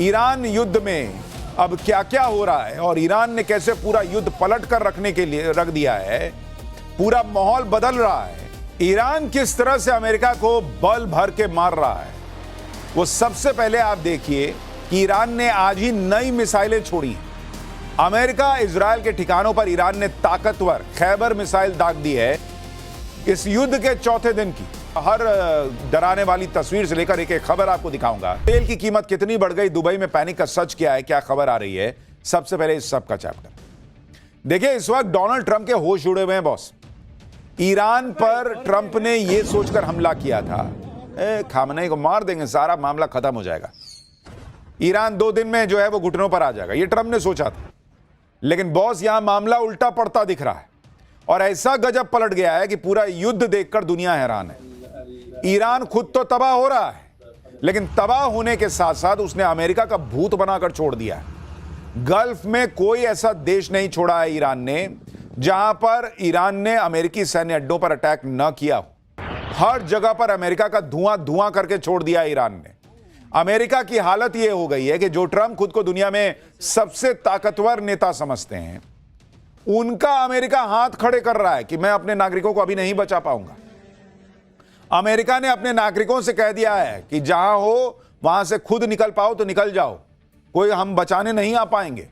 Iran युद्ध में अब क्या क्या हो रहा है और ईरान ने कैसे पूरा युद्ध पलट कर रखने के लिए रख दिया है, पूरा माहौल बदल रहा है। ईरान किस तरह से अमेरिका को बल भर के मार रहा है, वो सबसे पहले आप देखिए कि ईरान ने आज ही नई मिसाइलें छोड़ी। अमेरिका इजराइल के ठिकानों पर ईरान ने ताकतवर खैबर मिसाइल दाग दी है। इस युद्ध के चौथे दिन की हर डराने वाली तस्वीर से लेकर एक एक खबर आपको दिखाऊंगा। तेल की कीमत कितनी बढ़ गई, दुबई में पैनिक का सच क्या है, क्या खबर आ रही है, सबसे पहले इस सब का चैप्टर देखिए। इस वक्त डोनाल्ड ट्रंप के होश उड़े हुए हैं बॉस। ईरान पर ट्रंप ने यह सोचकर हमला किया था खामनेई को मार देंगे, सारा मामला खत्म हो जाएगा, ईरान 2 दिन में जो है वो घुटनों पर आ जाएगा, ये ट्रंप ने सोचा था। लेकिन बॉस यहां मामला उल्टा पड़ता दिख रहा है और ऐसा गजब पलट गया है कि पूरा युद्ध देखकर दुनिया हैरान है। ईरान खुद तो तबाह हो रहा है, लेकिन तबाह होने के साथ साथ उसने अमेरिका का भूत बनाकर छोड़ दिया है। गल्फ में कोई ऐसा देश नहीं छोड़ा है ईरान ने जहां पर ईरान ने अमेरिकी सैन्य अड्डों पर अटैक न किया हो। हर जगह पर अमेरिका का धुआं धुआं करके छोड़ दिया ईरान ने। अमेरिका की हालत यह हो गई है कि जो ट्रंप खुद को दुनिया में सबसे ताकतवर नेता समझते हैं, उनका अमेरिका हाथ खड़े कर रहा है कि मैं अपने नागरिकों को अभी नहीं बचा पाऊंगा। अमेरिका ने अपने नागरिकों से कह दिया है कि जहां हो वहां से खुद निकल पाओ तो निकल जाओ, कोई हम बचाने नहीं आ पाएंगे।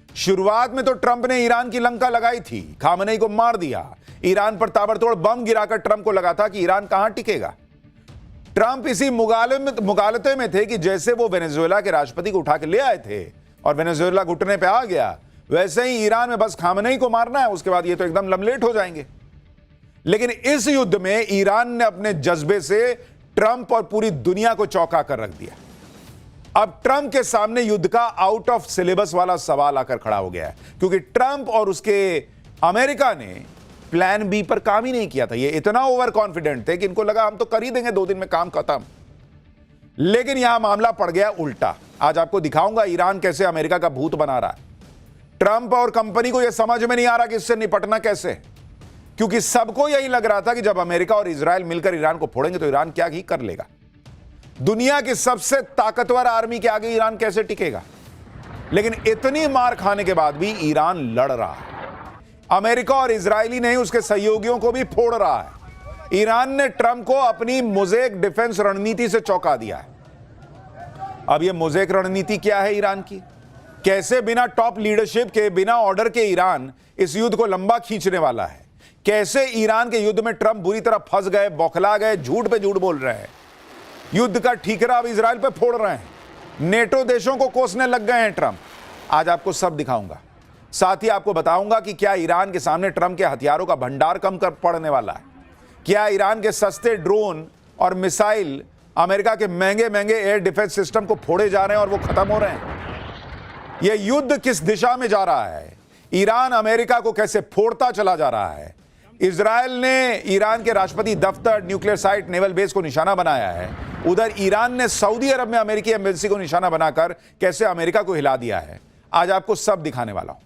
शुरुआत में तो ट्रंप ने ईरान की लंका लगाई थी, खामनेई को मार दिया, ईरान पर ताबड़तोड़ बम गिराकर ट्रंप को लगा था कि ईरान कहां टिकेगा। ट्रंप इसी मुगालते में थे कि जैसे वो वेनेजुएला के राष्ट्रपति को उठा के ले आए थे और वेनेजुएला घुटने पे आ गया, वैसे ही ईरान में बस खामनेई को मारना है, उसके बाद ये तो एकदम लमलेट हो जाएंगे। लेकिन इस युद्ध में ईरान ने अपने जज्बे से ट्रंप और पूरी दुनिया को चौंका कर रख दिया। अब ट्रंप के सामने युद्ध का आउट ऑफ सिलेबस वाला सवाल आकर खड़ा हो गया है, क्योंकि ट्रंप और उसके अमेरिका ने प्लान बी पर काम ही नहीं किया था। ये इतना ओवर कॉन्फिडेंट थे कि इनको लगा हम तो कर ही देंगे 2 दिन में काम खत्म। लेकिन यहां मामला पड़ गया उल्टा। आज आपको दिखाऊंगा ईरान कैसे अमेरिका का भूत बना रहा है। ट्रंप और कंपनी को यह समझ में नहीं आ रहा कि इससे निपटना कैसे, क्योंकि सबको यही लग रहा था कि जब अमेरिका और इजराइल मिलकर ईरान को फोड़ेंगे तो ईरान क्या ही कर लेगा। दुनिया की सबसे ताकतवर आर्मी के आगे ईरान कैसे टिकेगा। लेकिन इतनी मार खाने के बाद भी ईरान लड़ रहा है। अमेरिका और इजरायली नहीं, उसके सहयोगियों को भी फोड़ रहा है। ईरान ने ट्रंप को अपनी मोज़ेक डिफेंस रणनीति से चौंका दिया है। अब यह मोज़ेक रणनीति क्या है ईरान की, कैसे बिना टॉप लीडरशिप के, बिना ऑर्डर के ईरान इस युद्ध को लंबा खींचने वाला है, कैसे ईरान के युद्ध में ट्रंप बुरी तरह फंस गए, बौखला गए, झूठ पे झूठ बोल रहे हैं, युद्ध का ठीकरा अब इजराइल पे फोड़ रहे हैं, नेटो देशों को कोसने लग गए हैं ट्रंप। आज आपको सब दिखाऊंगा, साथ ही आपको बताऊंगा कि क्या ईरान के सामने ट्रंप के हथियारों का भंडार कम कर पड़ने वाला है, क्या ईरान के सस्ते ड्रोन और मिसाइल अमेरिका के महंगे महंगे एयर डिफेंस सिस्टम को फोड़े जा रहे हैं और वो खत्म हो रहे हैं। यह युद्ध किस दिशा में जा रहा है, ईरान अमेरिका को कैसे फोड़ता चला जा रहा है। इजराइल ने ईरान के राष्ट्रपति दफ्तर, न्यूक्लियर साइट, नेवल बेस को निशाना बनाया है। उधर ईरान ने सऊदी अरब में अमेरिकी एम्बेसी को निशाना बनाकर कैसे अमेरिका को हिला दिया है। आज आपको सब दिखाने वाला हूं।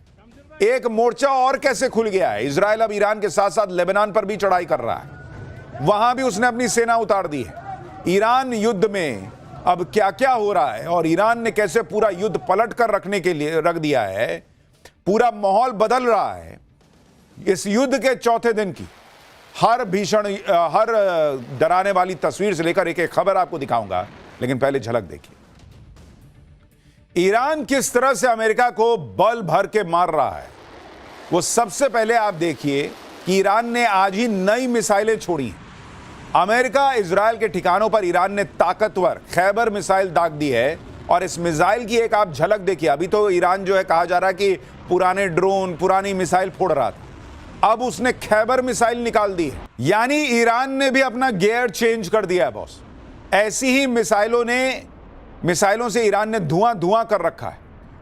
एक मोर्चा और कैसे खुल गया है, इजराइल अब ईरान के साथ साथ लेबनान पर भी चढ़ाई कर रहा है, वहां भी उसने अपनी सेना उतार दी है। ईरान युद्ध में अब क्या क्या हो रहा है और ईरान ने कैसे पूरा युद्ध पलट कर रखने के लिए रख दिया है, पूरा माहौल बदल रहा है। इस युद्ध के चौथे दिन की हर डराने वाली तस्वीर से लेकर एक एक खबर आपको दिखाऊंगा। लेकिन पहले झलक देखिए ईरान किस तरह से अमेरिका को बल भर के मार रहा है। वो सबसे पहले आप देखिए कि ईरान ने आज ही नई मिसाइलें छोड़ी। अमेरिका इजराइल के ठिकानों पर ईरान ने ताकतवर खैबर मिसाइल दाग दी है और इस मिसाइल की एक आप झलक देखिए। अभी तो ईरान जो है कहा जा रहा है कि पुराने ड्रोन, पुरानी मिसाइल फोड़ रहा था, अब उसने खैबर मिसाइल निकाल दी है। यानी ईरान ने भी अपना गियर चेंज कर दिया है बॉस। ऐसी ही मिसाइलों से ईरान ने धुआं धुआं कर रखा है।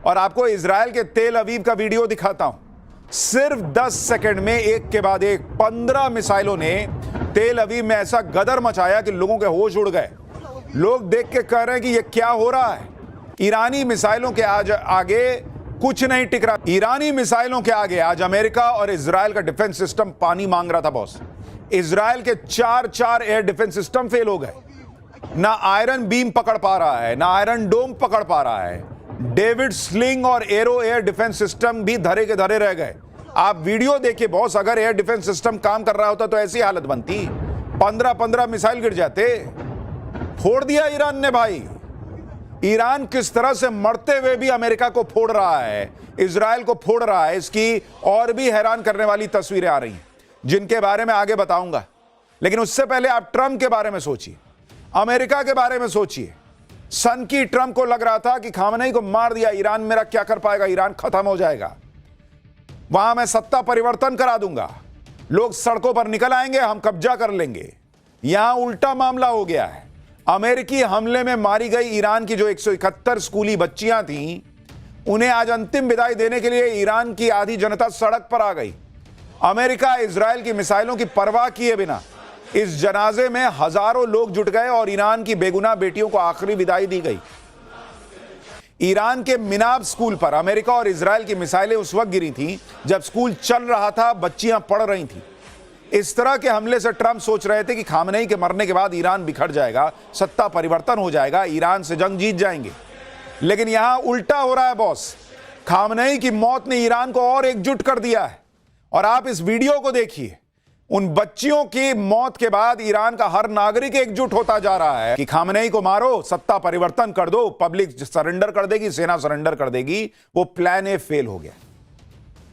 और आपको इजराइल के तेल अवीव का वीडियो दिखाता हूं। सिर्फ 10 सेकंड में एक के बाद एक 15 मिसाइलों ने तेल अवीव में ऐसा गदर मचाया कि लोगों के होश उड़ गए। लोग देख के कह रहे हैं कि यह क्या हो रहा है। ईरानी मिसाइलों के आज आगे कुछ नहीं टिक रहा। ईरानी मिसाइलों के आगे आज अमेरिका और इजराइल का डिफेंस सिस्टम पानी मांग रहा था बॉस। इजराइल के 4 एयर डिफेंस सिस्टम फेल हो गए। ना आयरन बीम पकड़ पा रहा है, ना आयरन डोम पकड़ पा रहा है। डेविड स्लिंग और एरो एयर डिफेंस सिस्टम भी धरे के धरे रह गए। आप वीडियो देखिए बॉस, अगर एयर डिफेंस सिस्टम काम कर रहा होता तो ऐसी हालत बनती, 15-15 मिसाइल गिर जाते। फोड़ दिया ईरान ने भाई। ईरान किस तरह से मरते हुए भी अमेरिका को फोड़ रहा है, इजराइल को फोड़ रहा है, इसकी और भी हैरान करने वाली तस्वीरें आ रही हैं, जिनके बारे में आगे बताऊंगा। लेकिन उससे पहले आप ट्रंप के बारे में सोचिए, अमेरिका के बारे में सोचिए। सन की ट्रंप को लग रहा था कि खामनेई को मार दिया, ईरान मेरा क्या कर पाएगा, ईरान खत्म हो जाएगा, वहां मैं सत्ता परिवर्तन करा दूंगा, लोग सड़कों पर निकल आएंगे, हम कब्जा कर लेंगे। यहां उल्टा मामला हो गया है। अमेरिकी हमले में मारी गई ईरान की जो 171 स्कूली बच्चियां थीं, उन्हें आज अंतिम विदाई देने के लिए ईरान की आधी जनता सड़क पर आ गई। अमेरिका इजराइल की मिसाइलों की परवाह किए बिना इस जनाजे में हजारों लोग जुट गए और ईरान की बेगुनाह बेटियों को आखिरी विदाई दी गई। ईरान के मिनाब स्कूल पर अमेरिका और इजराइल की मिसाइलें उस वक्त गिरी थीं जब स्कूल चल रहा था, बच्चियां पढ़ रही थीं। इस तरह के हमले से ट्रंप सोच रहे थे कि खामनेई के मरने के बाद ईरान बिखर जाएगा, सत्ता परिवर्तन हो जाएगा, ईरान से जंग जीत जाएंगे। लेकिन यहां उल्टा हो रहा है बॉस। खामनेई की मौत ने ईरान को और एकजुट कर दिया है। और आप इस वीडियो को देखिए, उन बच्चियों की मौत के बाद ईरान का हर नागरिक एकजुट होता जा रहा है कि खामनेई को मारो, सत्ता परिवर्तन कर दो, पब्लिक सरेंडर कर देगी, सेना सरेंडर कर देगी। वो प्लान ए फेल हो गया।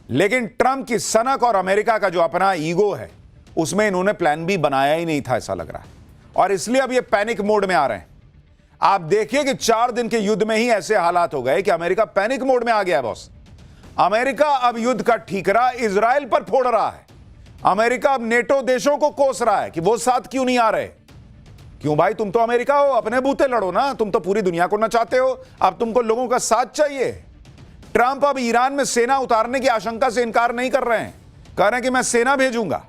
लेकिन ट्रंप की सनक और अमेरिका का जो अपना ईगो है, उसमें इन्होंने प्लान बी बनाया ही नहीं था, ऐसा लग रहा है। और इसलिए अब ये पैनिक मोड में आ रहे हैं। आप देखिए कि 4 दिन के युद्ध में ही ऐसे हालात हो गए कि अमेरिका पैनिक मोड में आ गया बॉस। अमेरिका अब युद्ध का ठीकरा इजराइल पर फोड़ रहा है। अमेरिका अब नेटो देशों को कोस रहा है कि वो साथ क्यों नहीं आ रहे। क्यों भाई, तुम तो अमेरिका हो, अपने बूते लड़ो ना, तुम तो पूरी दुनिया को नचाते हो, अब तुमको लोगों का साथ चाहिए। ट्रंप अब ईरान में सेना उतारने की आशंका से इनकार नहीं कर रहे हैं, कह रहे हैं कि मैं सेना भेजूंगा।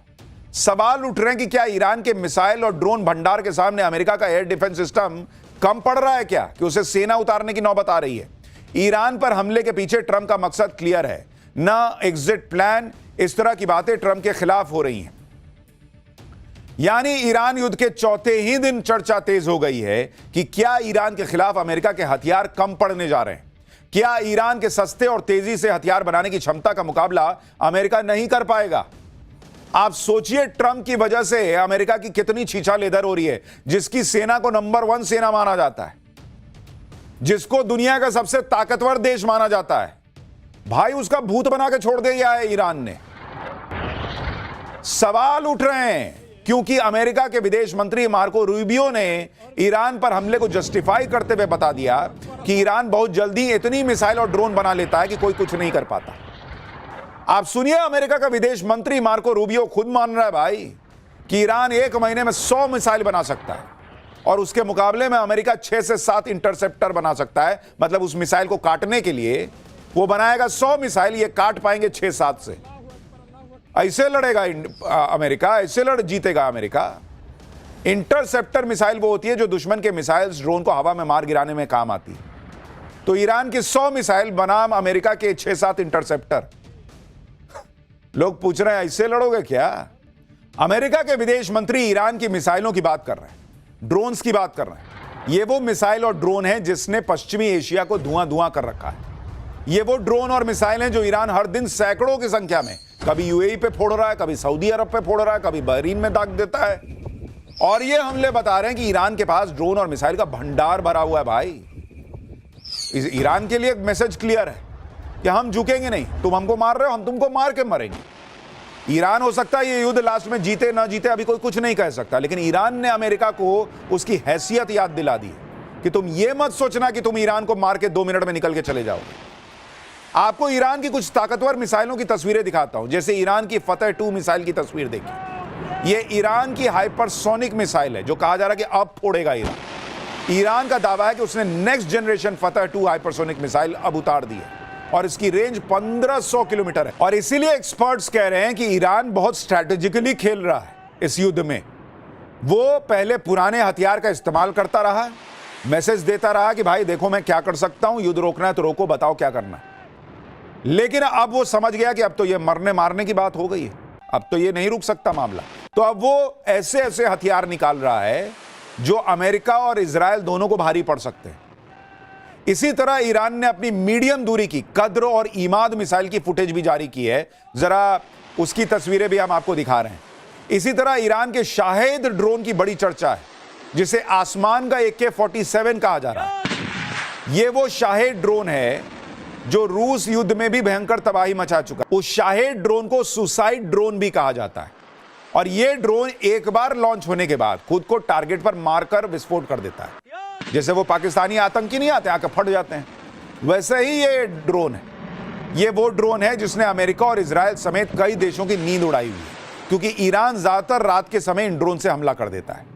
सवाल उठ रहे हैं कि क्या ईरान के मिसाइल और ड्रोन भंडार के सामने अमेरिका का एयर डिफेंस सिस्टम कम पड़ रहा है क्या, कि उसे सेना उतारने की नौबत आ रही है। ईरान पर हमले के पीछे ट्रंप का मकसद क्लियर है, ना एग्जिट प्लान। इस तरह की बातें ट्रंप के खिलाफ हो रही हैं। यानी ईरान युद्ध के चौथे ही दिन चर्चा तेज हो गई है कि क्या ईरान के खिलाफ अमेरिका के हथियार कम पड़ने जा रहे हैं। क्या ईरान के सस्ते और तेजी से हथियार बनाने की क्षमता का मुकाबला अमेरिका नहीं कर पाएगा। आप सोचिए, ट्रंप की वजह से अमेरिका की कितनी छीछा लेदर हो रही है, जिसकी सेना को नंबर 1 सेना माना जाता है, जिसको दुनिया का सबसे ताकतवर देश माना जाता है, भाई उसका भूत बना के छोड़ दिया है ईरान ने। सवाल उठ रहे हैं क्योंकि अमेरिका के विदेश मंत्री मार्को रूबियो ने ईरान पर हमले को जस्टिफाई करते हुए बता दिया कि ईरान बहुत जल्दी इतनी मिसाइल और ड्रोन बना लेता है कि कोई कुछ नहीं कर पाता। आप सुनिए, अमेरिका का विदेश मंत्री मार्को रूबियो खुद मान रहा है भाई कि ईरान 1 महीने में 100 मिसाइल बना सकता है और उसके मुकाबले में अमेरिका 6 से 7 इंटरसेप्टर बना सकता है। मतलब उस मिसाइल को काटने के लिए वो बनाएगा 100 मिसाइल, ये काट पाएंगे 6-7 से। ऐसे लड़ेगा अमेरिका, ऐसे लड़ जीतेगा अमेरिका। इंटरसेप्टर मिसाइल वो होती है जो दुश्मन के मिसाइल्स, ड्रोन को हवा में मार गिराने में काम आती है। तो ईरान की 100 मिसाइल बनाम अमेरिका के 6-7 इंटरसेप्टर। लोग पूछ रहे हैं ऐसे लड़ोगे क्या। अमेरिका के विदेश मंत्री ईरान की मिसाइलों की बात कर रहे हैं, ड्रोन्स की बात कर रहे हैं। ये वो मिसाइल और ड्रोन है जिसने पश्चिमी एशिया को धुआं धुआं कर रखा है। ये वो ड्रोन और मिसाइल हैं जो ईरान हर दिन सैकड़ों की संख्या में कभी यूएई पे फोड़ रहा है, कभी सऊदी अरब पे फोड़ रहा है, कभी बहरीन में दाग देता है। और ये हमले बता रहे हैं कि ईरान के पास ड्रोन और मिसाइल का भंडार भरा हुआ है भाई। ईरान के लिए एक मैसेज क्लियर है कि हम झुकेंगे नहीं, तुम हमको मार रहे हो, हम तुमको मार के मरेंगे। ईरान हो सकता है ये युद्ध लास्ट में जीते ना जीते, अभी कोई कुछ नहीं कह सकता, लेकिन ईरान ने अमेरिका को उसकी हैसियत याद दिला दी कि तुम ये मत सोचना कि तुम ईरान को मार के 2 मिनट में निकल के चले जाओगे। आपको ईरान की कुछ ताकतवर मिसाइलों की तस्वीरें दिखाता हूं, जैसे ईरान की फतेह 2 मिसाइल की तस्वीर देखिए। ये ईरान की हाइपरसोनिक मिसाइल है जो कहा जा रहा है कि अब फोड़ेगा ईरान। ईरान का दावा है कि उसने नेक्स्ट जनरेशन फतेह 2 हाइपरसोनिक मिसाइल अब उतार दी है और इसकी रेंज 1500 किलोमीटर है। और इसीलिए एक्सपर्ट्स कह रहे हैं कि ईरान बहुत स्ट्रैटेजिकली खेल रहा है इस युद्ध में। वो पहले पुराने हथियार का इस्तेमाल करता रहा, मैसेज देता रहा कि भाई देखो मैं क्या कर सकता हूं, युद्ध रोकना है तो रोको, बताओ क्या करना है। लेकिन अब वो समझ गया कि अब तो ये मरने मारने की बात हो गई है, अब तो ये नहीं रुक सकता मामला। तो अब वो ऐसे ऐसे हथियार निकाल रहा है जो अमेरिका और इजराइल दोनों को भारी पड़ सकते हैं। इसी तरह ईरान ने अपनी मीडियम दूरी की कद्र और ईमाद मिसाइल की फुटेज भी जारी की है, जरा उसकी तस्वीरें भी हम आपको दिखा रहे हैं। इसी तरह ईरान के शाहेद ड्रोन की बड़ी चर्चा है, जिसे आसमान का AK-47 कहा जा रहा है। यह वो शाहेद ड्रोन है जो रूस युद्ध में भी भयंकर तबाही मचा चुका है। उस शाहेद ड्रोन को सुसाइड ड्रोन भी कहा जाता है, और यह ड्रोन एक बार लॉन्च होने के बाद खुद को टारगेट पर मारकर विस्फोट कर देता है। जैसे वो पाकिस्तानी आतंकी नहीं आते, आकर फट जाते हैं, वैसे ही ये ड्रोन है। ये वो ड्रोन है जिसने अमेरिका और इजराइल समेत कई देशों की नींद उड़ाई हुई है, क्योंकि ईरान ज्यादातर रात के समय इन ड्रोन से हमला कर देता है।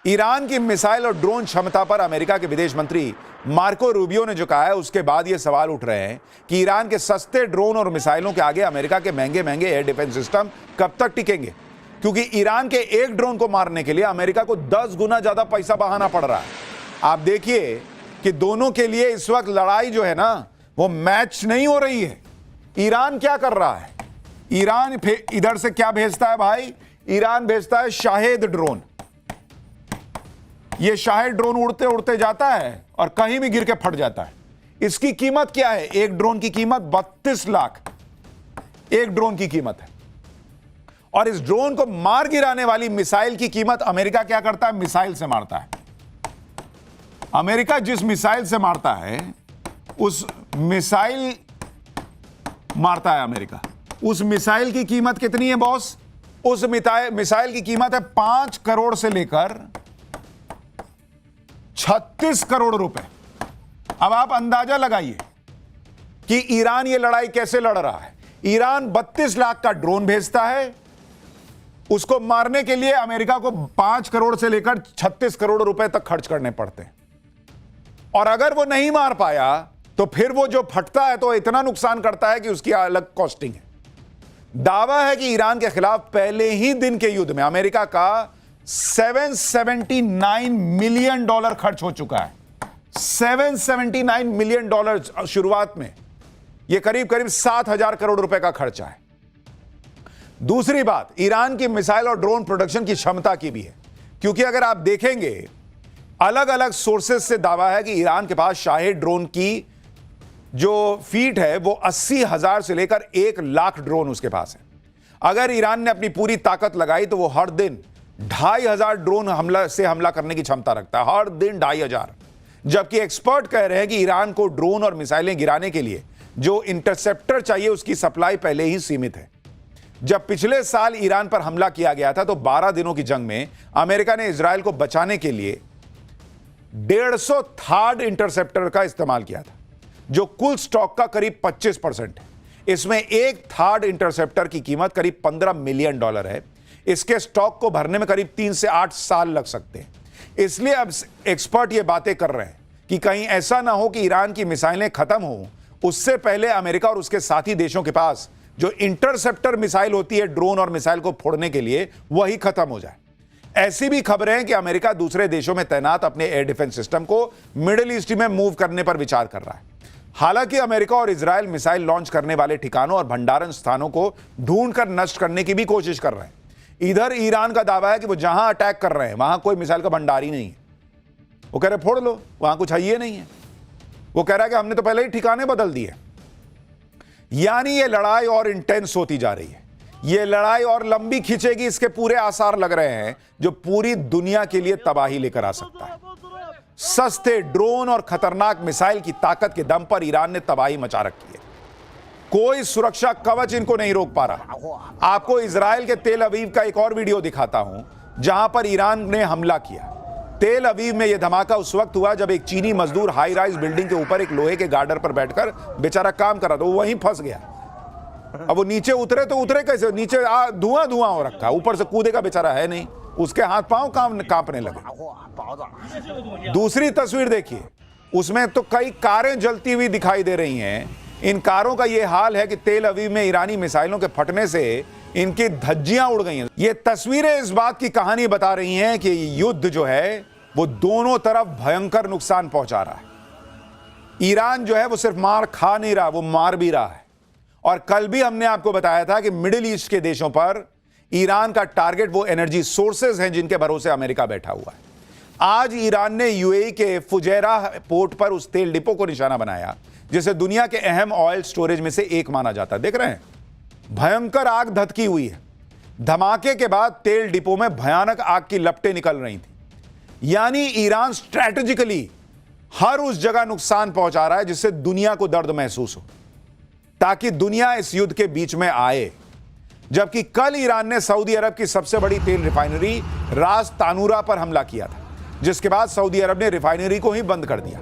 ईरान की मिसाइल और ड्रोन क्षमता पर अमेरिका के विदेश मंत्री मार्को रूबियो ने जो कहा है, उसके बाद ये सवाल उठ रहे हैं कि ईरान के सस्ते ड्रोन और मिसाइलों के आगे अमेरिका के महंगे महंगे एयर डिफेंस सिस्टम कब तक टिकेंगे, क्योंकि ईरान के एक ड्रोन को मारने के लिए अमेरिका को 10 गुना ज्यादा पैसा बहाना पड़ रहा है। आप देखिए कि दोनों के लिए इस वक्त लड़ाई जो है ना, वो मैच नहीं हो रही है। ईरान क्या कर रहा है? ईरान इधर से क्या भेजता है भाई? ईरान भेजता है शाहेद ड्रोन। ये शाहेद ड्रोन उड़ते उड़ते जाता है और कहीं भी गिर के फट जाता है। इसकी कीमत क्या है? एक ड्रोन की कीमत 32 लाख एक ड्रोन की कीमत है। और इस ड्रोन को मार गिराने वाली मिसाइल की कीमत अमेरिका क्या करता है? मिसाइल से मारता है। अमेरिका जिस मिसाइल से मारता है, उस मिसाइल मारता है अमेरिका। उस मिसाइल की कीमत कितनी है बॉस? उस मिसाइल की कीमत है 5 करोड़ से लेकर 36 करोड़ रुपए। अब आप अंदाजा लगाइए कि ईरान ये लड़ाई कैसे लड़ रहा है। ईरान 32 लाख का ड्रोन भेजता है, उसको मारने के लिए अमेरिका को 5 करोड़ से लेकर 36 करोड़ रुपए तक खर्च करने पड़ते हैं। और अगर वो नहीं मार पाया तो फिर वो जो फटता है तो इतना नुकसान करता है कि उसकी अलग कॉस्टिंग है। दावा है कि ईरान के खिलाफ पहले ही दिन के युद्ध में अमेरिका का $779 मिलियन खर्च हो चुका है। $779 मिलियन शुरुआत में। यह करीब करीब 7,000 करोड़ रुपए का खर्चा है। दूसरी बात, ईरान की मिसाइल और ड्रोन प्रोडक्शन की क्षमता की भी है, क्योंकि अगर आप देखेंगे अलग अलग सोर्सेस से दावा है कि ईरान के पास शाहेद ड्रोन की जो फीट है वो 80,000 से लेकर 1 लाख ड्रोन उसके पास है। अगर ईरान ने अपनी पूरी ताकत लगाई तो वो हर दिन 2,500 ड्रोन हमला करने की क्षमता रखता है, हर दिन 2,500। जबकि एक्सपर्ट कह रहे हैं कि ईरान को ड्रोन और मिसाइलें गिराने के लिए जो इंटरसेप्टर चाहिए उसकी सप्लाई पहले ही सीमित है। जब पिछले साल ईरान पर हमला किया गया था तो 12 दिनों की जंग में अमेरिका ने इजराइल को बचाने के लिए 150 थर्ड इंटरसेप्टर का इस्तेमाल किया था, जो कुल स्टॉक का करीब 25% है। इसमें एक थर्ड इंटरसेप्टर की कीमत करीब $15 मिलियन है। इसके स्टॉक को भरने में करीब 3 से 8 साल लग सकते हैं। इसलिए अब एक्सपर्ट ये बातें कर रहे हैं कि कहीं ऐसा ना हो कि ईरान की मिसाइलें खत्म हो, उससे पहले अमेरिका और उसके साथी देशों के पास जो इंटरसेप्टर मिसाइल होती है ड्रोन और मिसाइल को फोड़ने के लिए, वही खत्म हो जाए। ऐसी भी खबरें हैं कि अमेरिका दूसरे देशों में तैनात अपने एयर डिफेंस सिस्टम को मिडिल ईस्ट में मूव करने पर विचार कर रहा है। हालांकि अमेरिका और इजराइल मिसाइल लॉन्च करने वाले ठिकानों और भंडारण स्थानों को ढूंढकर नष्ट करने की भी कोशिश कर रहे हैं। इधर ईरान का दावा है कि वो जहां अटैक कर रहे हैं वहां कोई मिसाइल का भंडार ही नहीं है। वो कह रहे फोड़ लो, वहां कुछ है ही नहीं है। वो कह रहा है कि हमने तो पहले ही ठिकाने बदल दिए। यानी ये लड़ाई और इंटेंस होती जा रही है। ये लड़ाई और लंबी खींचेगी, इसके पूरे आसार लग रहे हैं, जो पूरी दुनिया के लिए तबाही लेकर आ सकता है। सस्ते ड्रोन और खतरनाक मिसाइल की ताकत के दम पर ईरान ने तबाही मचा रखी है। कोई सुरक्षा कवच इनको नहीं रोक पा रहा। आपको इजराइल के तेल अवीव का एक और वीडियो दिखाता हूं, जहां पर ईरान ने हमला किया। तेल अवीव में यह धमाका उस वक्त हुआ जब एक चीनी मजदूर हाई राइज बिल्डिंग के ऊपर एक लोहे के गार्डर पर बैठकर बेचारा काम कर रहा था। वो वहीं फंस गया। अब वो नीचे उतरे तो उतरे कैसे? नीचे धुआं धुआं हो रखा, ऊपर से कूदेगा बेचारा है नहीं, उसके हाथ पांव कांपने लगे। दूसरी तस्वीर देखिए, उसमें तो कई कारें जलती हुई दिखाई दे रही हैं। इन कारों का यह हाल है कि तेल अवीव में ईरानी मिसाइलों के फटने से इनकी धज्जियां उड़ गई हैं। ये तस्वीरें इस बात की कहानी बता रही हैं कि युद्ध जो है वो दोनों तरफ भयंकर नुकसान पहुंचा रहा है। ईरान जो है वो सिर्फ मार खा नहीं रहा, वो मार भी रहा है। और कल भी हमने आपको बताया था कि मिडिल ईस्ट के देशों पर ईरान का टारगेट वो एनर्जी सोर्सेज हैं जिनके भरोसे अमेरिका बैठा हुआ है। आज ईरान ने यूएई के फुजैरा पोर्ट पर उस तेल डिपो को निशाना बनाया जिसे दुनिया के अहम ऑयल स्टोरेज में से एक माना जाता है। देख रहे हैं, भयंकर आग धधकी हुई है। धमाके के बाद तेल डिपो में भयानक आग की लपटें निकल रही थी। यानी ईरान स्ट्रैटेजिकली हर उस जगह नुकसान पहुंचा रहा है जिससे दुनिया को दर्द महसूस हो, ताकि दुनिया इस युद्ध के बीच में आए। जबकि कल ईरान ने सऊदी अरब की सबसे बड़ी तेल रिफाइनरी रास तानूरा पर हमला किया था, जिसके बाद सऊदी अरब ने रिफाइनरी को ही बंद कर दिया।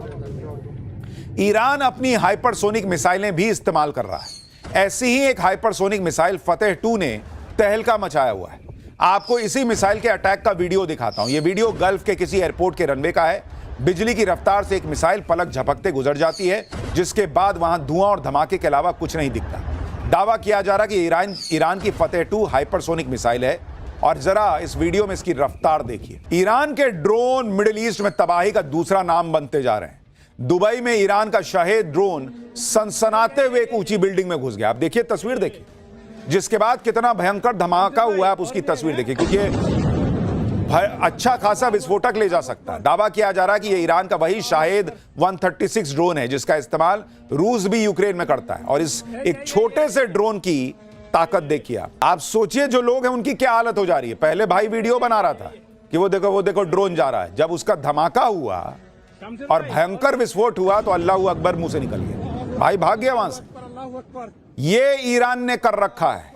ईरान अपनी हाइपरसोनिक मिसाइलें भी इस्तेमाल कर रहा है। ऐसी ही एक हाइपरसोनिक मिसाइल फतेह 2 ने तहलका मचाया हुआ है। आपको इसी मिसाइल के अटैक का वीडियो दिखाता हूं। यह वीडियो गल्फ के किसी एयरपोर्ट के रनवे का है। बिजली की रफ्तार से एक मिसाइल पलक झपकते गुजर जाती है, जिसके बाद वहां धुआं और धमाके के अलावा कुछ नहीं दिखता। दावा किया जा रहा कि ईरान की फतेह 2 हाइपरसोनिक मिसाइल है। और जरा इस वीडियो में इसकी रफ्तार देखिए। ईरान के ड्रोन मिडिल ईस्ट में तबाही का दूसरा नाम बनते जा रहे हैं। दुबई में ईरान का शाहेद ड्रोन सनसनाते हुए एक ऊंची बिल्डिंग में घुस गया। आप देखिए, तस्वीर देखिए, जिसके बाद कितना भयंकर धमाका हुआ। आप उसकी तस्वीर देखिए, क्योंकि अच्छा खासा विस्फोटक ले जा सकता है। दावा किया जा रहा है कि यह ईरान का वही शाहेद 136 ड्रोन है जिसका इस्तेमाल रूस भी यूक्रेन में करता है। और इस एक छोटे से ड्रोन की ताकत देखिए। आप सोचिए जो लोग हैं उनकी क्या हालत हो जा रही है। पहले भाई वीडियो बना रहा था कि वो देखो ड्रोन जा रहा है। जब उसका धमाका हुआ और भयंकर विस्फोट हुआ तो अल्लाहू अकबर मुंह से निकल गया, भाई भाग गया वहां से। ये ईरान ने कर रखा है,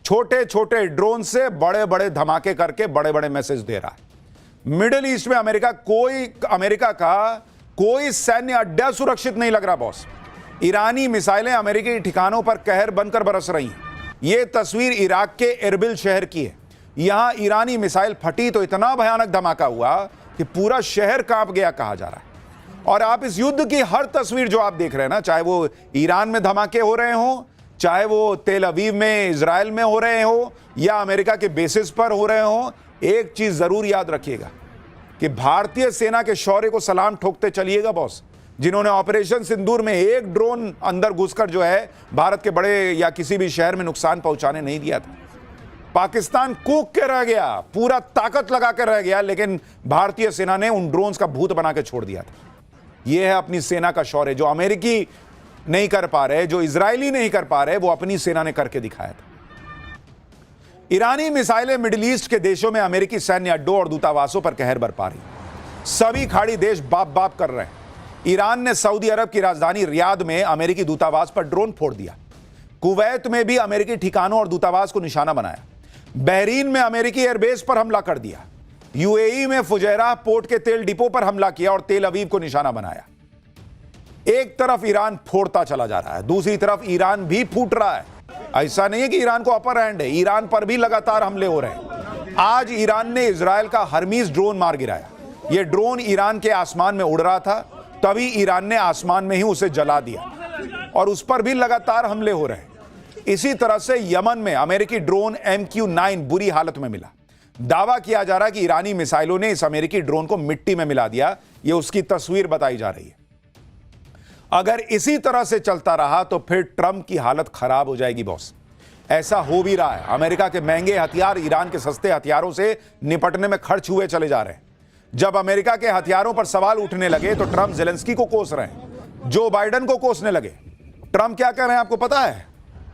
छोटे छोटे ड्रोन से बड़े बड़े धमाके करके बड़े बड़े मैसेज दे रहा है। मिडिल ईस्ट में अमेरिका का कोई सैन्य अड्डा सुरक्षित नहीं लग रहा बॉस। ईरानी मिसाइलें अमेरिकी ठिकानों पर कहर बनकर बरस रही हैं। यह तस्वीर इराक के एरबिल शहर की है। यहां ईरानी मिसाइल फटी तो इतना भयानक धमाका हुआ कि पूरा शहर कांप गया कहा जा रहा है। और आप इस युद्ध की हर तस्वीर जो आप देख रहे हैं ना, चाहे वो ईरान में धमाके हो रहे हो, चाहे वो तेल अवीव में इजराइल में हो रहे हो, या अमेरिका के बेसिस पर हो रहे हो, एक चीज जरूर याद रखिएगा कि भारतीय सेना के शौर्य को सलाम ठोकते चलिएगा बॉस, जिन्होंने ऑपरेशन सिंदूर में एक ड्रोन अंदर घुसकर जो है भारत के बड़े या किसी भी शहर में नुकसान पहुंचाने नहीं दिया था। पाकिस्तान कूक के रह गया, पूरा ताकत लगा कर रह गया, लेकिन भारतीय सेना ने उन ड्रोन्स का भूत बना के छोड़ दिया था। यह है अपनी सेना का शौर्य, जो अमेरिकी नहीं कर पा रहे, जो इजरायली नहीं कर पा रहे, वो अपनी सेना ने करके दिखाया था। ईरानी मिसाइलें मिडिल ईस्ट के देशों में अमेरिकी सैन्य अड्डों और दूतावासों पर कहर बरपा रही। सभी खाड़ी देश बाप बाप कर रहे हैं। ईरान ने सऊदी अरब की राजधानी रियाद में अमेरिकी दूतावास पर ड्रोन फोड़ दिया। कुवैत में भी अमेरिकी ठिकानों और दूतावास को निशाना बनाया। बहरीन में अमेरिकी एयरबेस पर हमला कर दिया। यूएई में फुजैरा पोर्ट के तेल डिपो पर हमला किया और तेल अवीव को निशाना बनाया। एक तरफ ईरान फोड़ता चला जा रहा है, दूसरी तरफ ईरान भी फूट रहा है। ऐसा नहीं है कि ईरान को अपर हैंड है, ईरान पर भी लगातार हमले हो रहे हैं। आज ईरान ने इजराइल का हर्मीज ड्रोन मार गिराया। यह ड्रोन ईरान के आसमान में उड़ रहा था, तभी ईरान ने आसमान में ही उसे जला दिया और उस पर भी लगातार हमले हो रहे हैं। इसी तरह से यमन में अमेरिकी ड्रोन MQ-9 बुरी हालत में मिला। दावा किया जा रहा है कि ईरानी मिसाइलों ने इस अमेरिकी ड्रोन को मिट्टी में मिला दिया। यह उसकी तस्वीर बताई जा रही है। अगर इसी तरह से चलता रहा तो फिर ट्रंप की हालत खराब हो जाएगी बॉस। ऐसा हो भी रहा है। अमेरिका के महंगे हथियार ईरान के सस्ते हथियारों से निपटने में खर्च हुए चले जा रहे हैं। जब अमेरिका के हथियारों पर सवाल उठने लगे तो ट्रंप जेलेंस्की को कोस रहे हैं, जो बाइडेन को कोसने लगे। ट्रंप क्या कह रहे हैं आपको पता है?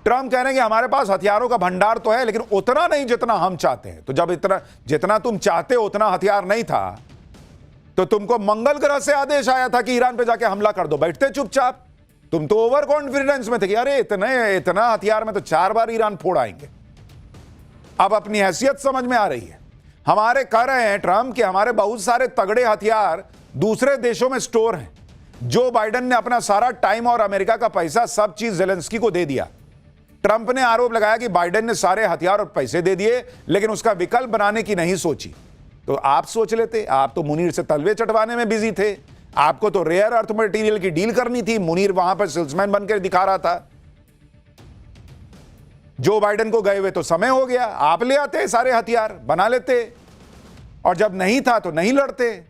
ट्रंप कह रहे हैं कि हमारे पास हथियारों का भंडार तो है, लेकिन उतना नहीं जितना हम चाहते हैं। तो जब जितना तुम चाहते हो उतना हथियार नहीं था, तो तुमको मंगल ग्रह से आदेश आया था कि ईरान पे जाके हमला कर दो, बैठते चुपचाप। तुम तो ओवर कॉन्फिडेंस में थे कि अरे इतना हथियार में तो 4 बार ईरान फोड़ आएंगे। अब अपनी हैसियत समझ में आ रही है। हमारे कह रहे हैं ट्रंप कि हमारे बहुत सारे तगड़े हथियार दूसरे देशों में स्टोर हैं। जो बाइडेन ने अपना सारा टाइम और अमेरिका का पैसा सब चीज जेलेंस्की को दे दिया। ट्रंप ने आरोप लगाया कि बाइडेन ने सारे हथियार और पैसे दे दिए, लेकिन उसका विकल्प बनाने की नहीं सोची। तो आप सोच लेते, आप तो मुनीर से तलवे चटवाने में बिजी थे। आपको तो रेयर अर्थ मटेरियल की डील करनी थी। मुनीर वहां पर सेल्समैन बनकर दिखा रहा था। जो बाइडेन को गए हुए तो समय हो गया, आप ले आते सारे हथियार बना लेते, और जब नहीं था तो नहीं लड़ते।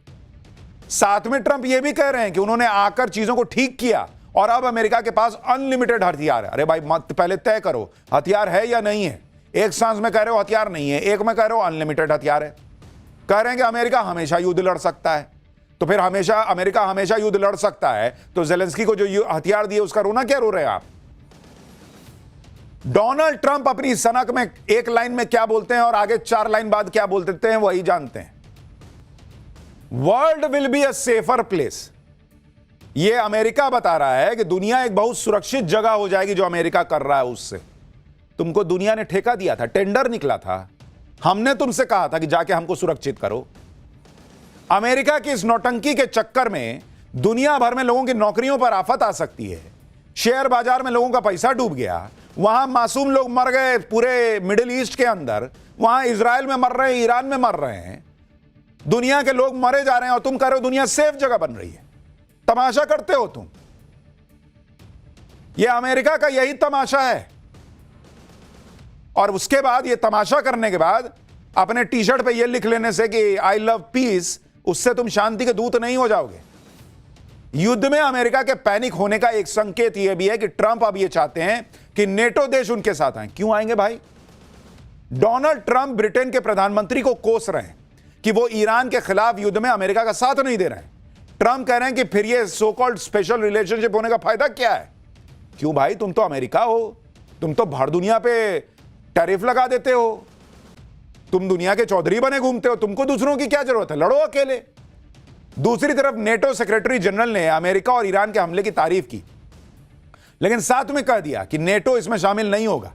साथ में ट्रंप ये भी कह रहे हैं कि उन्होंने आकर चीजों को ठीक किया और अब अमेरिका के पास अनलिमिटेड हथियार है। अरे भाई मत पहले तय करो हथियार है या नहीं है। एक सांस में कह रहे हो हथियार नहीं है, एक में कह रहे हो अनलिमिटेड हथियार है। कह रहे हैं कि अमेरिका हमेशा युद्ध लड़ सकता है। तो फिर अमेरिका हमेशा युद्ध लड़ सकता है तो जेलेंस्की को जो हथियार दिए उसका रोना क्या रो रहे हैं आप? डोनाल्ड ट्रंप अपनी सनक में एक लाइन में क्या बोलते हैं और आगे 4 लाइन बाद क्या बोल देते हैं वही जानते हैं। World will be a safer place. यह अमेरिका बता रहा है कि दुनिया एक बहुत सुरक्षित जगह हो जाएगी जो अमेरिका कर रहा है उससे। तुमको दुनिया ने ठेका दिया था, टेंडर निकला था, हमने तुमसे कहा था कि जाके हमको सुरक्षित करो। अमेरिका की इस नौटंकी के चक्कर में दुनिया भर में लोगों की नौकरियों पर आफत आ सकती है। शेयर बाजार में लोगों का पैसा डूब गया, वहां मासूम लोग मर गए पूरे मिडिल ईस्ट के अंदर, वहां इजराइल में मर रहे हैं, ईरान में मर रहे हैं, दुनिया के लोग मरे जा रहे हैं और तुम कह रहे हो दुनिया सेफ जगह बन रही है। तमाशा करते हो तुम। यह अमेरिका का यही तमाशा है। और उसके बाद यह तमाशा करने के बाद अपने टी शर्ट पे यह लिख लेने से कि आई लव पीस, उससे तुम शांति के दूत नहीं हो जाओगे। युद्ध में अमेरिका के पैनिक होने का एक संकेत यह भी है कि ट्रंप अब यह चाहते हैं कि नेटो देश उनके साथ आए। क्यों आएंगे भाई? डोनाल्ड ट्रंप ब्रिटेन के प्रधानमंत्री को कोस रहे हैं कि वो ईरान के खिलाफ युद्ध में अमेरिका का साथ नहीं दे रहे हैं। ट्रंप कह रहे हैं कि फिर ये सो कॉल्ड स्पेशल रिलेशनशिप होने का फायदा क्या है? क्यों भाई, तुम तो अमेरिका हो, तुम तो भर दुनिया पे टैरिफ लगा देते हो, तुम दुनिया के चौधरी बने घूमते हो, तुमको दूसरों की क्या जरूरत है, लड़ो अकेले। दूसरी तरफ नेटो सेक्रेटरी जनरल ने अमेरिका और ईरान के हमले की तारीफ की, लेकिन साथ में कह दिया कि नेटो इसमें शामिल नहीं होगा।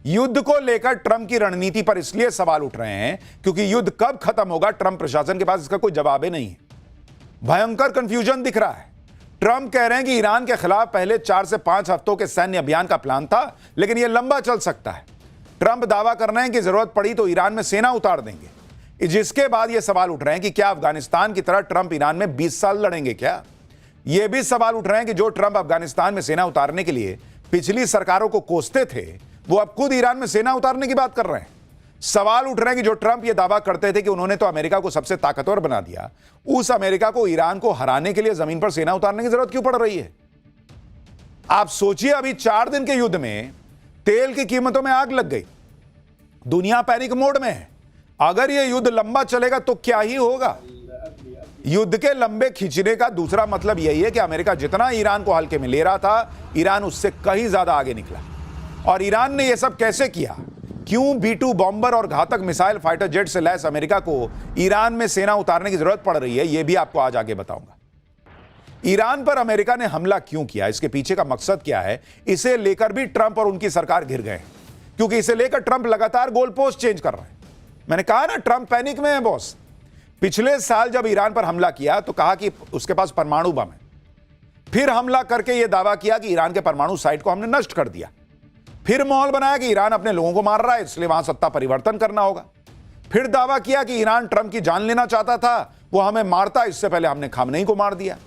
युद्ध को लेकर ट्रंप की रणनीति पर इसलिए सवाल उठ रहे हैं क्योंकि युद्ध कब खत्म होगा ट्रंप प्रशासन के पास इसका कोई जवाब ही नहीं है। भयंकर कंफ्यूजन दिख रहा है। ट्रंप कह रहे हैं कि ईरान के खिलाफ पहले 4 से 5 हफ्तों के सैन्य अभियान का प्लान था, लेकिन यह लंबा चल सकता है। ट्रंप दावा कर रहे हैं कि जरूरत पड़ी तो ईरान में सेना उतार देंगे, जिसके बाद यह सवाल उठ रहे हैं कि क्या अफगानिस्तान की तरह ट्रंप ईरान में 20 साल लड़ेंगे क्या? यह भी सवाल उठ रहे हैं कि जो ट्रंप अफगानिस्तान में सेना उतारने के लिए पिछली सरकारों को कोसते थे, वो अब खुद ईरान में सेना उतारने की बात कर रहे हैं। सवाल उठ रहे हैं कि जो ट्रंप यह दावा करते थे कि उन्होंने तो अमेरिका को सबसे ताकतवर बना दिया, उस अमेरिका को ईरान को हराने के लिए जमीन पर सेना उतारने की जरूरत क्यों पड़ रही है? आप सोचिए, अभी 4 दिन के युद्ध में तेल की कीमतों में आग लग गई, दुनिया पैनिक मोड में है। अगर यह युद्ध लंबा चलेगा तो क्या ही होगा? युद्ध के लंबे खींचने का दूसरा मतलब यही है कि अमेरिका जितना ईरान को हल्के में ले रहा था, ईरान उससे कहीं ज्यादा आगे निकला। और ईरान ने यह सब कैसे किया? क्यों B-2 बॉम्बर और घातक मिसाइल फाइटर जेट से लैस अमेरिका को ईरान में सेना उतारने की जरूरत पड़ रही है, यह भी आपको आज आगे बताऊंगा। ईरान पर अमेरिका ने हमला क्यों किया, इसके पीछे का मकसद क्या है, इसे लेकर भी ट्रंप और उनकी सरकार घिर गए, क्योंकि इसे लेकर ट्रंप लगातार गोल पोस्ट चेंज कर रहे हैं। मैंने कहा ना, ट्रंप पैनिक में है बॉस। पिछले साल जब ईरान पर हमला किया तो कहा कि उसके पास परमाणु बम है, फिर हमला करके यह दावा किया कि ईरान के परमाणु साइट को हमने नष्ट कर दिया, फिर माहौल बनाया कि ईरान अपने लोगों को मार रहा है इसलिए वहां सत्ता परिवर्तन करना होगा, फिर दावा किया कि ईरान ट्रंप की जान लेना चाहता था, वो हमें मारता, इससे पहले हमने खामनेई को मार दिया।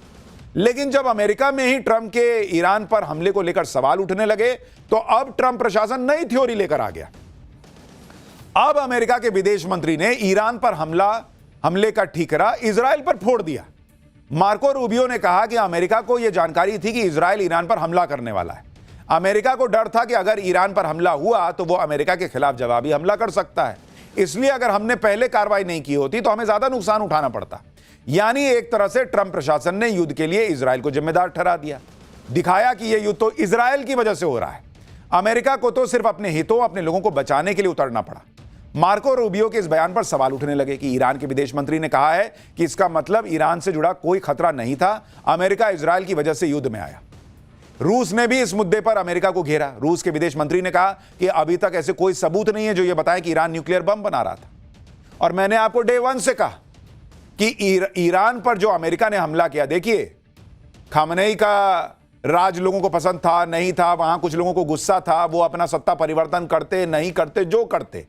लेकिन जब अमेरिका में ही ट्रंप के ईरान पर हमले को लेकर सवाल उठने लगे तो अब ट्रंप प्रशासन नई थ्योरी लेकर आ गया। अब अमेरिका के विदेश मंत्री ने ईरान पर हमले का ठीकरा इजराइल पर फोड़ दिया। मार्को रूबियो ने कहा कि अमेरिका को यह जानकारी थी कि इजराइल ईरान पर हमला करने वाला है। अमेरिका को डर था कि अगर ईरान पर हमला हुआ तो वो अमेरिका के खिलाफ जवाबी हमला कर सकता है, इसलिए अगर हमने पहले कार्रवाई नहीं की होती तो हमें ज्यादा नुकसान उठाना पड़ता। यानी एक तरह से ट्रंप प्रशासन ने युद्ध के लिए इजराइल को जिम्मेदार ठहरा दिया, दिखाया कि यह युद्ध तो इजराइल की वजह से हो रहा है। अमेरिका को तो सिर्फ अपने हितों, अपने लोगों को बचाने के लिए उतरना पड़ा। मार्को रूबियो के इस बयान पर सवाल उठने लगे कि ईरान के विदेश मंत्री ने कहा है कि इसका मतलब ईरान से जुड़ा कोई खतरा नहीं था, अमेरिका इजराइल की वजह से युद्ध में आया। रूस ने भी इस मुद्दे पर अमेरिका को घेरा। रूस के विदेश मंत्री ने कहा कि अभी तक ऐसे कोई सबूत नहीं है जो यह बताए कि ईरान न्यूक्लियर बम बना रहा था। और मैंने आपको डे 1 से कहा कि ईरान पर जो अमेरिका ने हमला किया, देखिए खामनेई का राज लोगों को पसंद था नहीं था, वहां कुछ लोगों को गुस्सा था, वो अपना सत्ता परिवर्तन करते नहीं करते जो करते,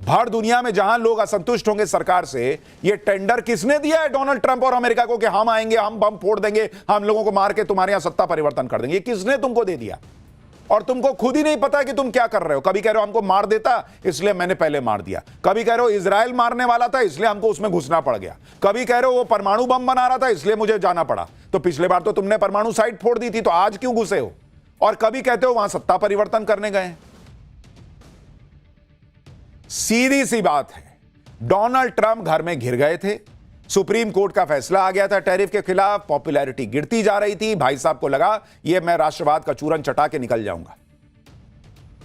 भर दुनिया में जहां लोग असंतुष्ट होंगे सरकार से, यह टेंडर किसने दिया है? डोनाल्ड ट्रंप और अमेरिका को कि हम आएंगे, हम बम फोड़ देंगे, हम लोगों को मार के तुम्हारे यहां सत्ता परिवर्तन कर देंगे। किसने तुमको दे दिया? और तुमको खुद ही नहीं पता कि तुम क्या कर रहे हो। कभी कह रहे हो हमको मार देता इसलिए मैंने पहले मार दिया, कभी कह रहे हो इजराइल मारने वाला था इसलिए हमको उसमें घुसना पड़ गया, कभी कह रहे हो वो परमाणु बम बना रहा था इसलिए मुझे जाना पड़ा। तो पिछले बार तो तुमने परमाणु साइट फोड़ दी थी, तो आज क्यों घुसे हो? और कभी कहते हो वहां सत्ता परिवर्तन करने गए। सीधी सी बात है, डोनाल्ड ट्रंप घर में घिर गए थे। सुप्रीम कोर्ट का फैसला आ गया था टैरिफ के खिलाफ, पॉपुलैरिटी गिरती जा रही थी। भाई साहब को लगा ये मैं राष्ट्रवाद का चूरन चटा के निकल जाऊंगा।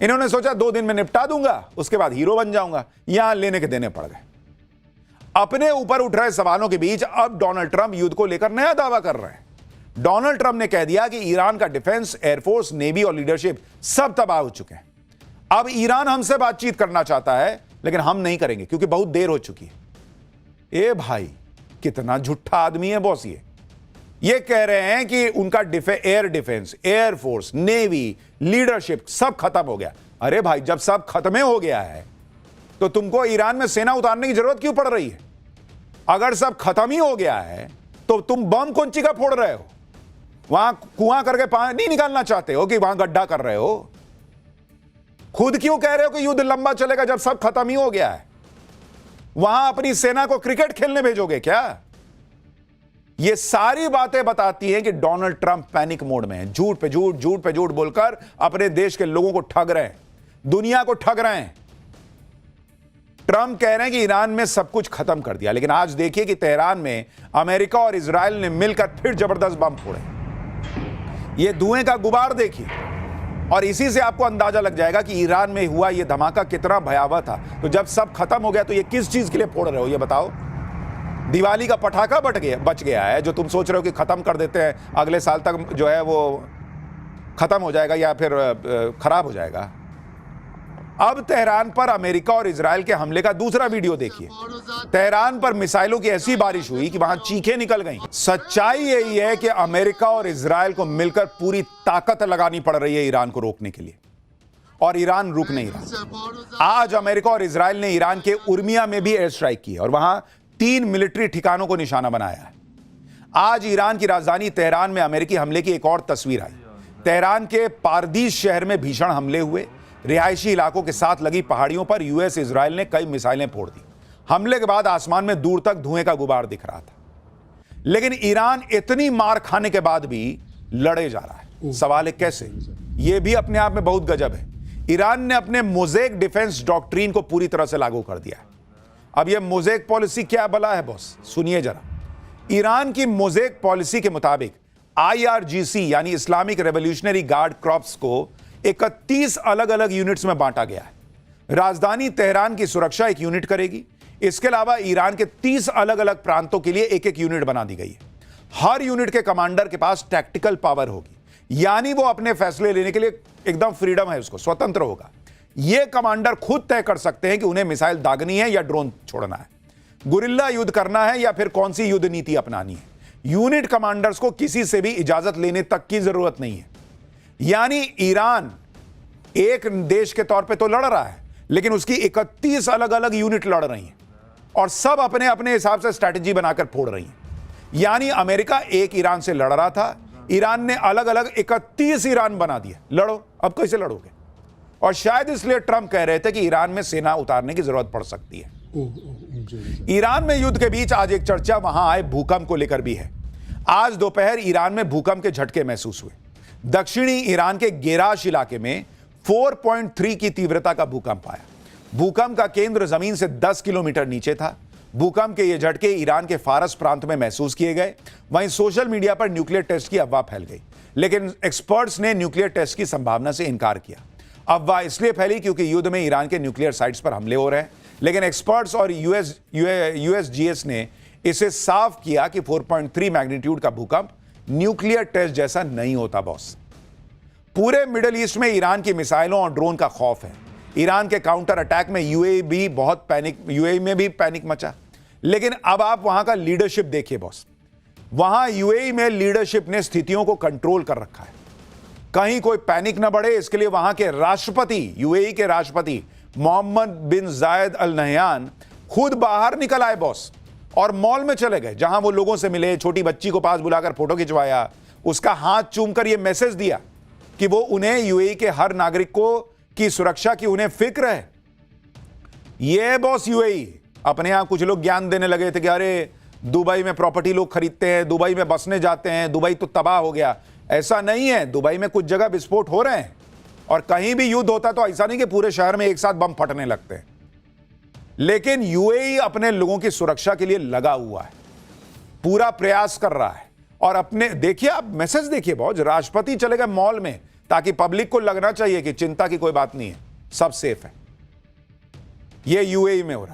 इन्होंने सोचा 2 दिन में निपटा दूंगा, उसके बाद हीरो बन जाऊंगा। यहां लेने के देने पड़ गए। अपने ऊपर उठ रहे सवालों के बीच अब डोनाल्ड ट्रंप युद्ध को लेकर नया दावा कर रहे हैं। डोनाल्ड ट्रंप ने कह दिया कि ईरान का डिफेंस, एयरफोर्स, नेवी और लीडरशिप सब तबाह हो चुके हैं। अब ईरान हमसे बातचीत करना चाहता है, लेकिन हम नहीं करेंगे क्योंकि बहुत देर हो चुकी है। ए भाई, कितना झूठा आदमी है बॉस। ये कह रहे हैं कि उनका air defence, air force, navy, leadership सब खत्म हो गया। अरे भाई, जब सब खत्म हो गया है तो तुमको ईरान में सेना उतारने की जरूरत क्यों पड़ रही है? अगर सब खत्म ही हो गया है तो तुम बम कौन ची का फोड़ रहे हो? वहां कुआं करके पानी निकालना चाहते हो कि वहां गड्ढा कर रहे हो? खुद क्यों कह रहे हो कि युद्ध लंबा चलेगा जब सब खत्म ही हो गया है? वहां अपनी सेना को क्रिकेट खेलने भेजोगे क्या? ये सारी बातें बताती हैं कि डोनाल्ड ट्रंप पैनिक मोड में है। झूठ पे झूठ, झूठ पे झूठ बोलकर अपने देश के लोगों को ठग रहे हैं, दुनिया को ठग रहे हैं। ट्रंप कह रहे हैं कि ईरान में सब कुछ खत्म कर दिया, लेकिन आज देखिए कि तेहरान में अमेरिका और इजराइल ने मिलकर फिर जबरदस्त बम फोड़े। ये धुएं का गुबार देखिए, और इसी से आपको अंदाजा लग जाएगा कि ईरान में हुआ यह धमाका कितना भयावह था। तो जब सब खत्म हो गया तो ये किस चीज के लिए फोड़ रहे हो, ये बताओ? दिवाली का पटाखा बच गया है जो तुम सोच रहे हो कि खत्म कर देते हैं, अगले साल तक जो है वो खत्म हो जाएगा या फिर खराब हो जाएगा। अब तेहरान पर अमेरिका और इजराइल के हमले का दूसरा वीडियो देखिए। तेहरान पर मिसाइलों की ऐसी बारिश हुई कि वहां चीखें निकल गईं। सच्चाई यही है कि अमेरिका और इजराइल को मिलकर पूरी ताकत लगानी पड़ रही है ईरान को रोकने के लिए, और ईरान रुक नहीं रहा। आज अमेरिका और इजराइल ने ईरान के उर्मिया में भी एयर स्ट्राइक की और वहां 3 मिलिट्री ठिकानों को निशाना बनाया है। आज ईरान की राजधानी तेहरान में अमेरिकी हमले की एक और तस्वीर आई। तेहरान के पारदीस शहर में भीषण हमले हुए। रिहायशी इलाकों के साथ लगी पहाड़ियों पर यूएस इजराइल ने कई मिसाइलें फोड़ दी। हमले के बाद आसमान में दूर तक धुएं का गुबार दिख रहा था, लेकिन ईरान इतनी मार खाने के बाद भी लड़े जा रहा है। सवाल है कैसे? यह भी अपने आप में बहुत गजब है। ईरान ने अपने मोज़ेक डिफेंस डॉक्ट्रिन को पूरी तरह से लागू कर दिया है। अब यह मोज़ेक पॉलिसी क्या भला है बॉस? सुनिए जरा। ईरान की मोज़ेक पॉलिसी के मुताबिक IRGC यानी इस्लामिक रेवोल्यूशनरी गार्ड कॉर्प्स को 31 अलग अलग यूनिट्स में बांटा गया है। राजधानी तेहरान की सुरक्षा एक यूनिट करेगी। इसके अलावा ईरान के 30 अलग अलग प्रांतों के लिए एक एक यूनिट बना दी गई है। हर यूनिट के कमांडर के पास टैक्टिकल पावर होगी, यानी वो अपने फैसले लेने के लिए एकदम फ्रीडम है, उसको स्वतंत्र होगा। ये कमांडर खुद तय कर सकते हैं कि उन्हें मिसाइल दागनी है या ड्रोन छोड़ना है, गुरिल्ला युद्ध करना है या फिर कौन सी युद्ध नीति अपनानी है। यूनिट कमांडर्स को किसी से भी इजाजत लेने तक की जरूरत नहीं है। यानी ईरान एक देश के तौर पे तो लड़ रहा है, लेकिन उसकी 31 अलग अलग यूनिट लड़ रही हैं और सब अपने अपने हिसाब से स्ट्रैटेजी बनाकर फोड़ रही हैं। यानी अमेरिका एक ईरान से लड़ रहा था, ईरान ने अलग अलग 31 ईरान बना दिए। लड़ो, अब कैसे लड़ोगे? और शायद इसलिए ट्रंप कह रहे थे कि ईरान में सेना उतारने की जरूरत पड़ सकती है। ईरान में युद्ध के बीच आज एक चर्चा वहां आए भूकंप को लेकर भी है। आज दोपहर ईरान में भूकंप के झटके महसूस हुए। दक्षिणी ईरान के गेराश इलाके में 4.3 की तीव्रता का भूकंप आया। भूकंप का केंद्र जमीन से 10 किलोमीटर नीचे था। भूकंप के ये झटके ईरान के फारस प्रांत में महसूस किए गए। वहीं सोशल मीडिया पर न्यूक्लियर टेस्ट की अफवाह फैल गई, लेकिन एक्सपर्ट्स ने न्यूक्लियर टेस्ट की संभावना से इनकार किया। अफवाह इसलिए फैली क्योंकि युद्ध में ईरान के न्यूक्लियर साइट्स पर हमले हो रहे हैं, लेकिन एक्सपर्ट्स और यूएसजीएस ने इसे साफ किया कि 4.3 मैग्नीट्यूड का भूकंप न्यूक्लियर टेस्ट जैसा नहीं होता बॉस। पूरे मिडिल ईस्ट में ईरान की मिसाइलों और ड्रोन का खौफ है। ईरान के काउंटर अटैक में यूएई में भी पैनिक मचा। लेकिन अब आप वहां का लीडरशिप देखिए बॉस। वहां यूएई में लीडरशिप ने स्थितियों को कंट्रोल कर रखा है। कहीं कोई पैनिक न बढ़े, इसके लिए वहां के राष्ट्रपति, यूएई के राष्ट्रपति मोहम्मद बिन जायद अल नहयान खुद बाहर निकल आए बॉस, और मॉल में चले गए, जहां वो लोगों से मिले, छोटी बच्ची को पास बुलाकर फोटो खिंचवाया, उसका हाथ चूमकर यह मैसेज दिया कि वो उन्हें यूएई के हर नागरिक को की सुरक्षा की उन्हें फिक्र है। ये बॉस यूएई। अपने यहां कुछ लोग ज्ञान देने लगे थे कि अरे दुबई में प्रॉपर्टी लोग खरीदते हैं, दुबई में बसने जाते हैं, दुबई तो तबाह हो गया। ऐसा नहीं है। दुबई में कुछ जगह विस्फोट हो रहे हैं, और कहीं भी युद्ध होता तो ऐसा नहीं कि पूरे शहर में एक साथ बम फटने लगते हैं। लेकिन यूएई अपने लोगों की सुरक्षा के लिए लगा हुआ है, पूरा प्रयास कर रहा है। और अपने देखिए, आप मैसेज देखिए, बहुत राष्ट्रपति चले गए मॉल में ताकि पब्लिक को लगना चाहिए कि चिंता की कोई बात नहीं है, सब सेफ है। यह यूएई में हो रहा है।